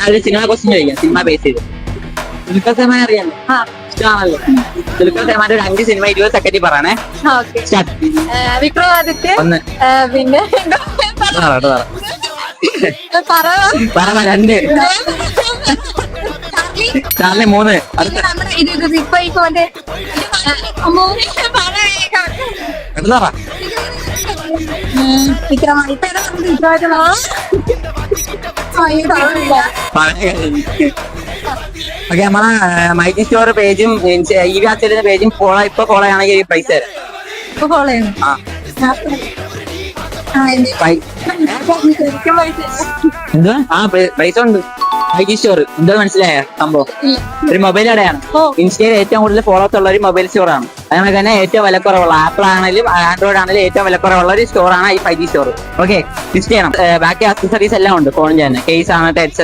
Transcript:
ഒരു cinema question ചോദിക്കാം, cinema base ചെയ്ത്. ദുൽഖർ സൽമാൻ അറിയാലോ, ഇഷ്ടമാണല്ലോ. ദുൽഖർ സൽമാന്റെ ഒരു 5 സിനിമ 20 സെക്കൻഡിൽ പറയണേ. സ്റ്റാർട്ട്. വിക്രമാദിത്യ. 1. പിന്നെ പറ 2. ചാർലി 3. അടുത്ത ഇപ്പൊ മറ്റേ എടുത്താ പറ. ഓക്കെ, നമ്മളെ മൈറ്റി സ്റ്റോർ പേജും ഈ വാച്ചലിന്റെ പേജും ഇപ്പൊ ഫോളോ ആണെങ്കിൽ പ്രൈസ് തരാം. ആ എന്തുവാ? ആ പ്രൈസ് ഉണ്ട്. മൈറ്റി സ്റ്റോർ എന്താ മനസ്സിലായ സംഭവം? ഒരു മൊബൈൽ കടയാണ്. ഇൻസ്റ്റയിൽ ഏറ്റവും കൂടുതൽ ഫോളോസ് ഉള്ള ഒരു മൊബൈൽ സ്റ്റോർ ആണ്. അതുപോലെ തന്നെ ഏറ്റവും വിലക്കുറവുള്ള ആപ്പിൾ ആണെങ്കിലും ആൻഡ്രോയിഡ് ആണെങ്കിലും ഏറ്റവും വിലക്കുറവുള്ള ഒരു സ്റ്റോർ ആണ് ഈ 5G സ്റ്റോർ. ഓക്കെ, ലിസ്റ്റ് ചെയ്യണം. ബാക്കി അക്സസറീസ് എല്ലാം ഉണ്ട് ഫോണിൽ തന്നെ. കേസ് ആണ്, ഹെഡ്സെറ്റ്